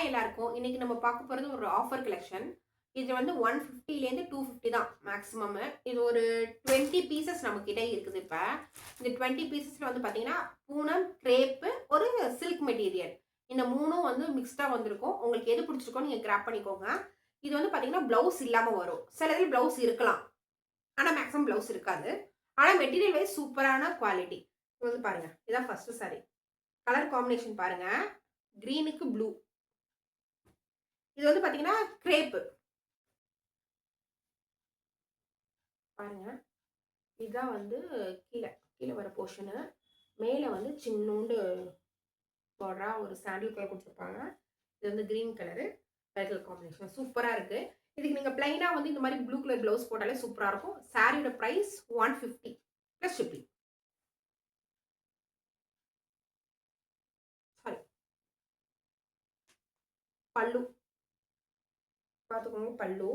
Hi எல்லாருக்கும். இன்னைக்கு நம்ம பார்க்க போறது ஒரு ஆஃபர் கலெக்ஷன். இது வந்து 150லேருந்து 250 தான் மேக்ஸிமம். இது ஒரு 20 பீசஸ் நம்ம கிட்ட இருக்குது இப்ப. இந்த 20 பீசஸ்ல வந்து பார்த்தீங்கன்னா, பூனம், கிரேப், ஒரு சில்க் மெட்டீரியல். இந்த 3ம் வந்து மிக்ஸ்டா வந்திருக்கும். உங்களுக்கு எது பிடிச்சிருக்கோ நீங்க கிராப் பண்ணிக்கோங்க. இது வந்து பார்த்தீங்கன்னா, ப்ளவுஸ் இல்லாம வரும். சில இதில ப்ளவுஸ் இருக்கலாம். ஆனா மேக்ஸிமம் ப்ளவுஸ் இருக்காது. ஆனா மெட்டீரியல் வைஸ் சூப்பரான குவாலிட்டி. இது வந்து பாருங்க. இதான் ஃபர்ஸ்ட் சாரி. கலர் காம்பினேஷன் பாருங்க. கிரீனுக்கு ப்ளூ. இது வந்து பாத்தீங்கன்னா கிரேப் பாருங்க. இதுதான் வந்து கீழே கீழே வர போர்ஷனு. மேலே வந்து சின்னூண்டு பார்டரா ஒரு சாண்டில் கலர் கொடுத்துருப்பாங்க. இது வந்து கிரீன் கலரு கலர் காம்பினேஷன் சூப்பராக இருக்கு. இதுக்கு நீங்கள் பிளைனாக வந்து இந்த மாதிரி ப்ளூ கலர் ப்ளவுஸ் போட்டாலே சூப்பராக இருக்கும். சாரியோட ப்ரைஸ் 150 ப்ளஸ் ஷிப்பிங். சாரி, பல்லு பார்த்துக்கோங்க. பல்லு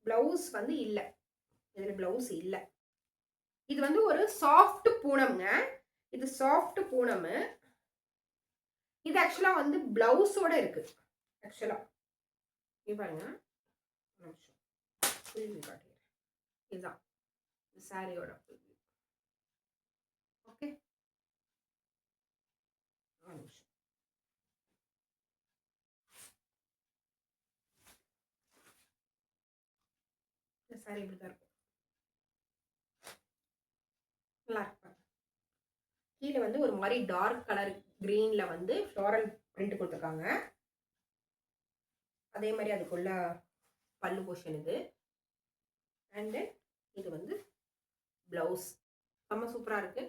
ப்ளவுஸ் வந்து இல்லை, இதில் ப்ளவுஸ் இல்லை. இது வந்து ஒரு சாஃப்ட் பூனம்ங்க. இது சாஃப்ட் பூனமு. இது ஆக்சுவலா வந்து பிளவுஸோட இருக்கு. ஆக்சுவலா இங்க பாருங்க. ஒரு நிமிஷம் ஃபுல் வியூ காட்டுறேன். இதுதான் இந்த சாரியோட ஃபுல் வியூ. ஓகே, ஒரு நிமிஷம். இந்த சாரி இப்படி தான் இருக்கும். நல்லா இருக்கு. கீழே வந்து ஒரு மாதிரி டார்க் கலர் கிரீன்ல வந்து ஃப்ளோரல் பிரிண்ட் கொடுத்துருக்காங்க. அதே மாதிரி அதுக்குள்ள பல்லு போர்ஷன் இது. அண்ட் தென் இது வந்து பிளவுஸ். ரொம்ப சூப்பராக இருக்கு.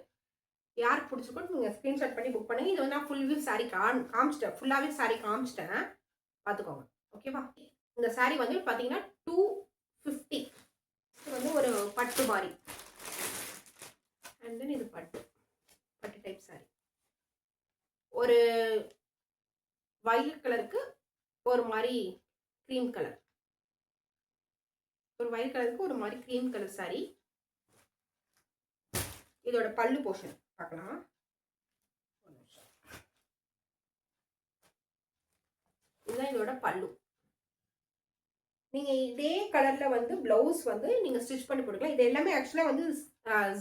யாருக்கு பிடிச்சிருக்கோ நீங்கள் ஸ்க்ரீன்ஷாட் பண்ணி புக் பண்ணுங்க. இது வந்து நான் ஃபுல் வியூ சாரி காமிச்சிட்டேன். ஃபுல்லாகவே சாரி காமிச்சிட்டேன். பார்த்துக்கோங்க. ஓகேவா? இந்த சாரி வந்து பார்த்தீங்கன்னா 250. இது வந்து ஒரு பட்டு மாதிரி. அண்ட் தென் இது பட்டு பட்டு டைப் சாரி. ஒரு வயலட் கலருக்கு ஒரு மாதிரி க்ரீம் கலர். ஒரு வயலட் கலருக்கு ஒரு மாதிரி க்ரீம் கலர் சாரி. இதோட பல்லு போர்ஷன் பார்க்கலாம். இதுதான் இதோட பல்லு. நீங்க இதே கலர்ல வந்து பிளவுஸ் வந்து நீங்க ஸ்டிச் பண்ணி போட்டுக்கலாம். இது எல்லாமே ஆக்சுவலா வந்து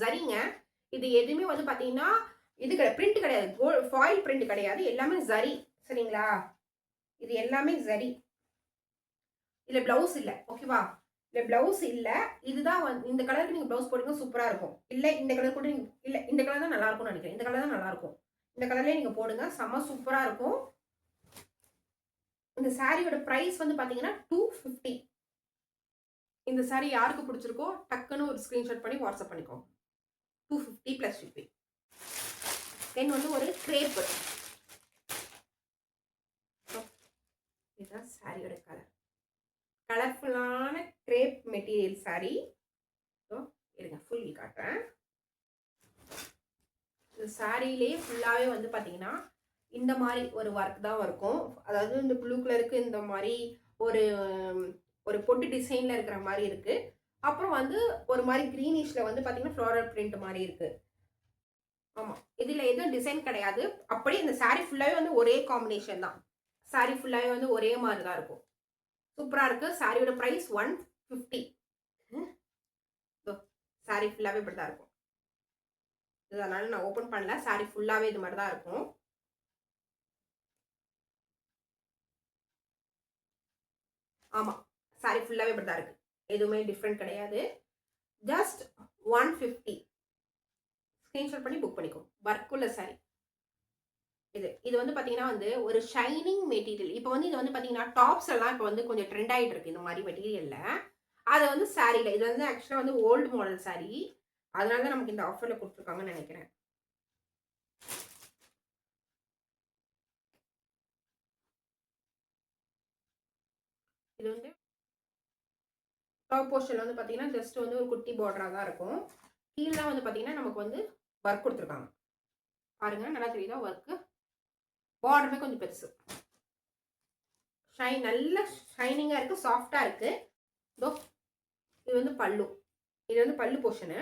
ஜரிங்க. இது எதுவுமே வந்து பாத்தீங்கன்னா இது பிரிண்ட் கிடையாது, ஃபாயில் பிரிண்ட் கிடையாது, எல்லாமே ஜரி. சரிங்களா? இது எல்லாமே ஜரி. இதுல பிளவுஸ் இல்ல. ஓகேவா? இல்ல பிளவுஸ் இல்ல. இதுதான் இந்த கலருக்கு நீங்க பிளவுஸ் போடுங்க சூப்பரா இருக்கும். இல்ல இந்த கலர் கூட நீங்க இல்ல இந்த கலர் தான் நல்லா இருக்கும்னு நினைக்கிறேன். இந்த கலர் தான் நல்லா இருக்கும். இந்த கலர்லயே நீங்க போடுங்க, செம்ம சூப்பரா இருக்கும். இந்த சாரியோட பிரைஸ் வந்து பாத்தீங்கன்னா 250. இந்த சாரி யாருக்கு பிடிச்சிருக்கோ டக்குன்னு ஒரு ஸ்கிரீன்ஷாட் பண்ணி வாட்ஸ்அப் பண்ணிக்கோங்க. 250 பிளஸ் ஷிப்பிங். தென் வந்து ஒரு கிரேப். இதுதான் சாரியோட கலர். கலர்ஃபுல்லான கிரேப் மெட்டீரியல் சாரி. இருங்க ஃபுல் காட்டுறேன். இந்த சாரியிலே ஃபுல்லாகவே வந்து பார்த்தீங்கன்னா இந்த மாதிரி ஒரு ஒர்க் தான் இருக்கும். அதாவது இந்த ப்ளூ கலருக்கு இந்த மாதிரி ஒரு ஒரு பொட்டு டிசைனில் இருக்கிற மாதிரி இருக்கு. அப்புறம் வந்து ஒரு மாதிரி க்ரீனிஷில் வந்து பார்த்தீங்கன்னா ஃப்ளோரல் பிரிண்ட் மாதிரி இருக்கு. ஆமாம், இதில் எதுவும் டிசைன் கிடையாது. அப்படியே இந்த சாரி ஃபுல்லாகவே வந்து ஒரே காம்பினேஷன் தான். சாரி ஃபுல்லாகவே வந்து ஒரே மாதிரி தான் இருக்கும். சூப்பராக இருக்கு. சாரியோட ப்ரைஸ் 150. சாரி ஃபுல்லாகவே இப்படி தான் இருக்கும். இதனால நான் ஓப்பன் பண்ணல. சாரி ஃபுல்லாகவே இது மாதிரி தான் இருக்கும். ஆமாம், சாரி ஃபுல்லாகவே இப்படி தான் இருக்கு. எதுவுமே டிஃப்ரெண்ட் கிடையாது. ஜஸ்ட் 150. ஸ்க்ரீன்ஷாட் பண்ணி புக் பண்ணிக்கோ. ஒர்க்குள்ள சாரி இது வந்து பார்த்தீங்கன்னா வந்து ஒரு ஷைனிங் மெட்டீரியல். இப்போ வந்து இது வந்து பார்த்தீங்கன்னா டாப்ஸ் எல்லாம் இப்போ வந்து கொஞ்சம் ட்ரெண்ட் ஆகிட்டு இருக்கு இந்த மாதிரி மெட்டீரியலில். அதை வந்து சாரியில் இது வந்து ஆக்சுவலாக வந்து ஓல்டு மாடல் சாரி. அதனால தான் நமக்கு இந்த ஆஃபரில் கொடுத்துருக்காங்கன்னு நினைக்கிறேன். இது வந்து டாப் போர்ஷன் வந்து பார்த்தீங்கன்னா ஜஸ்ட் வந்து ஒரு குட்டி பார்டராக தான் இருக்கும். கீழே வந்து பார்த்தீங்கன்னா நமக்கு வந்து ஒர்க் கொடுத்துருக்காங்க. பாருங்க, நல்லா தெரியுதா ஒர்க்கு? பார்டருமே கொஞ்சம் பெருசு. நல்ல ஷைனிங்காக இருக்குது, சாஃப்டாக இருக்குது. இது வந்து பல்லு. இது வந்து பல்லு போர்ஷனு.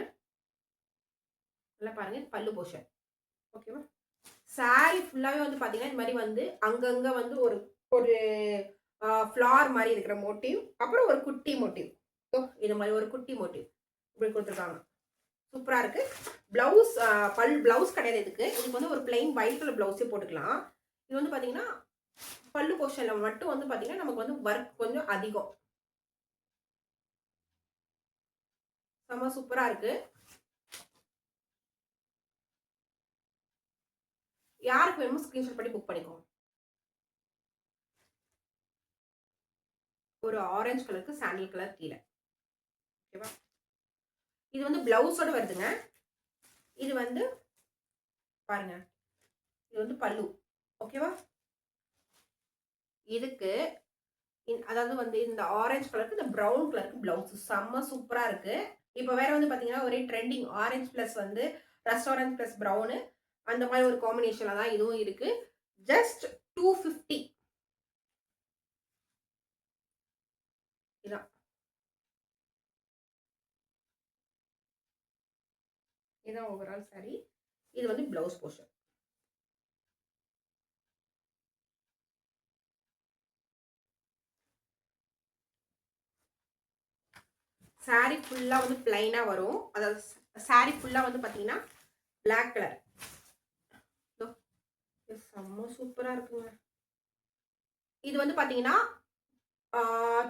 நல்லா பாருங்க, பல்லு போர்ஷன். ஓகேவா? சாரி ஃபுல்லாகவே வந்து பார்த்தீங்கன்னா இந்த மாதிரி வந்து அங்கங்கே வந்து ஒரு ஒரு ஃப்ளார் மாதிரி இருக்கிற மோட்டிவ், அப்புறம் ஒரு குட்டி மோட்டிவ். ஸோ இது மாதிரி ஒரு குட்டி மோட்டிவ் இப்படி கொடுத்துருக்காங்க. சூப்பராக இருக்கு. பிளவுஸ் பிளவுஸ் கிடையாது இதுக்கு. இதுக்கு வந்து ஒரு பிளைன் ஒயிட் கலர் பிளவுஸே போட்டுக்கலாம். இது வந்து பார்த்தீங்கன்னா பல்லு போர்ஷனில் மட்டும் வந்து பார்த்தீங்கன்னா நமக்கு வந்து ஒர்க் கொஞ்சம் அதிகம். செம்ம சூப்பராக இருக்கு. யாருக்கு வேணுமோ ஸ்கிரீன்ஷாட் பண்ணி புக் பண்ணிக்கோங்க. ஒரு ஆரஞ்சு கலருக்கு சாண்டில் கலர் கீழே. ஓகேவா? இது வந்து பிளவுஸோட வருதுங்க. இது வந்து பாருங்க, இது வந்து பல்லு. ஓகேவா? இதுக்கு அதாவது வந்து இந்த ஆரஞ்சு கலருக்கு இந்த ப்ரௌன் கலருக்கு பிளவுஸ் செம்ம சூப்பரா இருக்கு. இப்போ வேற வந்து பாத்தீங்கன்னா ஒரே ட்ரெண்டிங் ஆரஞ்சு பிளஸ் வந்து ரெஸ்டாரண்ட் பிளஸ் ப்ரௌனு அந்த மாதிரி ஒரு காம்பினேஷன்ல தான் இதுவும் இருக்கு. ஜஸ்ட் 250. இதான் இதான் ஓவரால் சாரி. இது வந்து பிளவுஸ் போர்ஷன். சாரி ஃபுல்லா வந்து பிளைனா வரும். அதாவது சாரி ஃபுல்லா வந்து பாத்தீங்கன்னா பிளாக் கலர். செம்ம சூப்பரா இருக்குங்க. இது வந்து பாத்தீங்கன்னா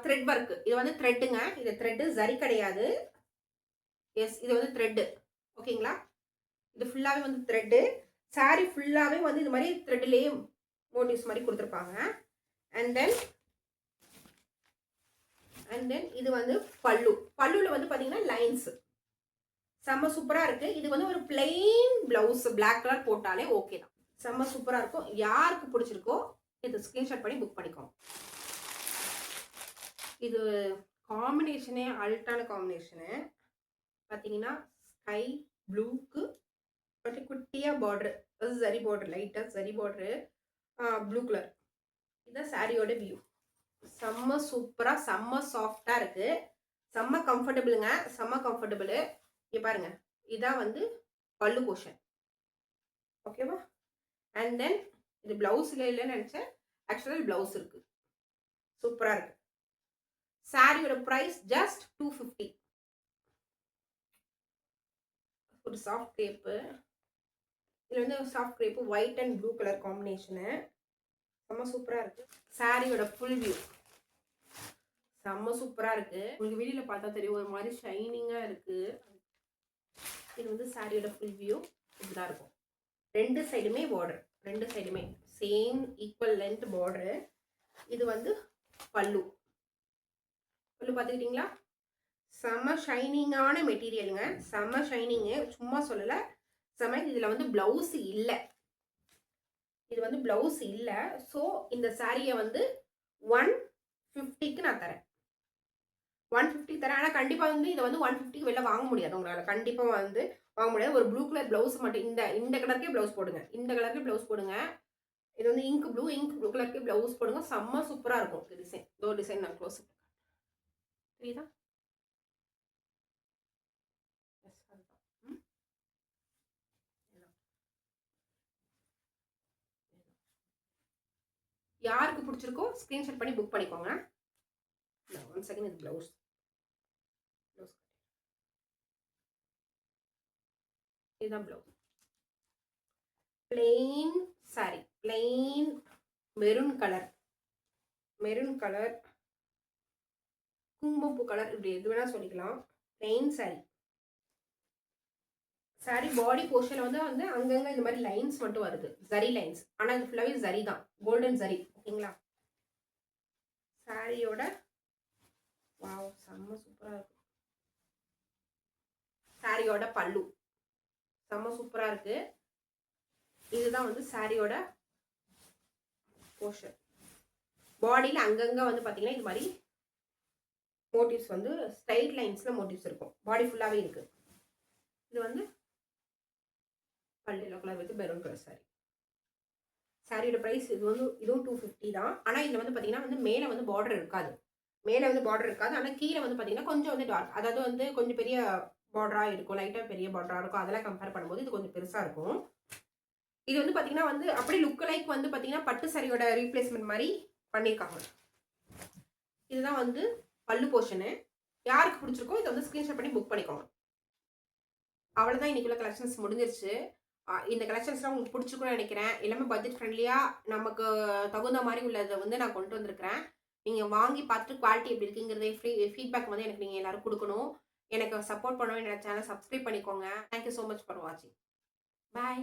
த்ரெட் ஒர்க். இது வந்து த்ரெட்டுங்க. இது த்ரெட் ஜரி கிடையாது. எஸ், இது வந்து த்ரெட். ஓகேங்களா? இது ஃபுல்லாவே வந்து த்ரெட். சாரி ஃபுல்லாவே வந்து இது மாதிரி த்ரெட்லயே மோட்டிவ்ஸ் மாதிரி கொடுத்துருப்பாங்க. அண்ட் தென் இது வந்து பல்லு. பல்லுல வந்து பாத்தீங்கன்னா லைன்ஸ் செம்ம சூப்பரா இருக்கு. இது வந்து ஒரு பிளெயின் பிளவுஸ் பிளாக் கலர் போட்டாலே ஓகே தான். செம்ம சூப்பரா இருக்கும். யாருக்கு பிடிச்சிருக்கோ இது ஸ்கிரீன்ஷாட் பண்ணி புக் பண்ணிக்கோங்க. இது காம்பினேஷனே அல்ட்டான காம்பினேஷனு. பார்த்தீங்கன்னா ஸ்கை ப்ளூக்கு குட்டியாக பார்டரு, சரி பார்டர், லைட்டாக சரி பார்டரு, ப்ளூ கலர். இதுதான் சாரியோட வியூ. செம்ம சூப்பராக செம்ம சாஃப்டாக இருக்குது. செம்ம கம்ஃபர்டபுளுங்க. செம்ம கம்ஃபர்டபுளு. இங்கே பாருங்க, இதான் வந்து பல்லு போர்ஷன். ஓகேவா? அண்ட் தென் இது பிளவுஸில் இல்லைன்னு நினச்சேன். ஆக்சுவலாக பிளவுஸ் இருக்குது. சூப்பராக இருக்குது. சாரியோட ப்ரைஸ் ஜஸ்ட் 250. ஒரு சாஃப்ட் கிரேப்பு. இதில் வந்து soft crepe white and blue colour combination. செம்ம சூப்பராக இருக்குது. சாரியோட ஃபுல் வியூ செம்ம சூப்பராக இருக்குது. உங்களுக்கு வீடியோவில் பார்த்தா தெரியும், ஒரு மாதிரி ஷைனிங்காக இருக்குது. இது வந்து சாரியோட ஃபுல் வியூ இப்படிதான் இருக்கும். ரெண்டு சைடுமே பார்டர், ரெண்டு சைடுமே சேம் ஈக்குவல் லென்த் பார்டரு. இது வந்து பல்லு. பல்லு பார்த்துக்கிட்டிங்களா? செம்ம ஷைனிங்கான மெட்டீரியலுங்க. செம்ம ஷைனிங்கு, சும்மா சொல்லலை. செம்ம. இதில் வந்து ப்ளவுஸ் இல்லை. இது வந்து ப்ளவுஸ் இல்லை. ஸோ இந்த சாரியை வந்து 150க்கு நான் தரேன். 150 தரேன். ஆனால் கண்டிப்பாக வந்து இதை வந்து 150க்கு வெளில வாங்க முடியாது உங்களால். கண்டிப்பாக வந்து வாங்க முடியாது. ஒரு ப்ளூ கலர் ப்ளவுஸ் மட்டும் இந்த கலருக்கே ப்ளவுஸ் போடுங்க. இந்த கலருக்கே ப்ளவுஸ் போடுங்க. இது வந்து இங்க் ப்ளூ கலருக்கே ப்ளவுஸ் போடுங்க. செம்ம சூப்பராக இருக்கும். டிசைன் இதோ டிசைன் நான் க்ளோஸ் தெரியுதா? யாருக்கு பிடிச்சிருக்கோ ஸ்க்ரீன்ஷாட் பண்ணி புக் பண்ணிக்கோங்க. One second. இது ப்ளவுஸ். இதுதான் blouse. Plain sorry, plain maroon colour, குங்குமப்பூ கலர், இப்படி எது வேணா சொல்லிக்கலாம். Plain sorry. சாரி பாடி போர்ஷன்ல வந்து அங்கங்க இந்த மாதிரி லைன்ஸ் மட்டும் வருது, ஜரி லைன்ஸ். ஆனா இது ஃபுல்லாவே ஜரி தான், கோல்டன் ஜரி. ஓகேங்களா? சாரியோட வாவ் செம்ம சூப்பரா இருக்கு. சாரியோட பல்லு செம்ம சூப்பரா இருக்கு. இதுதான் வந்து சாரியோட போர்ஷன். பாடியில் அங்கங்க வந்து பாத்தீங்கன்னா இது மாதிரி மோட்டிவ்ஸ் வந்து ஸ்ட்ரைட் லைன்ஸ்ல மோட்டிவ்ஸ் இருக்கும். பாடி ஃபுல்லாவே இருக்கு. இது வந்து பல்லு yellow colour with maroon colour sorry. சாரியோட ப்ரைஸ் இது வந்து இதுவும் 250 தான். ஆனால் இதில் வந்து பார்த்தீங்கன்னா வந்து மேலே வந்து பார்டர் இருக்காது. மேலே வந்து பார்டர் இருக்காது. ஆனால் கீழே வந்து பார்த்தீங்கன்னா கொஞ்சம் வந்து டார்க், அதாவது வந்து கொஞ்சம் பெரிய பார்டராக இருக்கும். லைட்டாக பெரிய பார்டராக இருக்கும். அதெல்லாம் கம்பேர் பண்ணும்போது இது கொஞ்சம் பெருசாக இருக்கும். இது வந்து பார்த்தீங்கன்னா வந்து அப்படியே லுக் லைக் வந்து பார்த்தீங்கன்னா பட்டு சாரியோட ரீப்ளேஸ்மெண்ட் மாதிரி பண்ணியிருக்காங்க. இதுதான் வந்து பல்லு போர்ஷனு. யாருக்கு பிடிச்சிருக்கோ இதை வந்து ஸ்க்ரீன்ஷாட் பண்ணி புக் பண்ணிக்கோங்க. அவ்வளோதான் இன்னைக்குள்ள கலெக்ஷன்ஸ் முடிஞ்சிருச்சு. இந்த கலெக்ஷன்ஸ்லாம் உங்களுக்கு பிடிச்சிருக்கும்னு நினைக்கிறேன். எல்லாமே பட்ஜெட் ஃப்ரெண்ட்லியா நமக்கு தகுந்த மாரி உள்ளத வந்து நான் கொண்டு வந்திருக்கிறேன். நீங்க வாங்கி பார்த்துட்டு குவாலிட்டி எப்படி இருக்குங்கிறத ஃபீட்பேக் வந்து எனக்கு நீங்க எல்லாரும் குடுக்கணும். எனக்கு சப்போர்ட் பண்ணவும் என்னோட சேனல் சப்ஸ்கிரைப் பண்ணிக்கோங்க. Thank you so much for வாட்சிங். பாய்.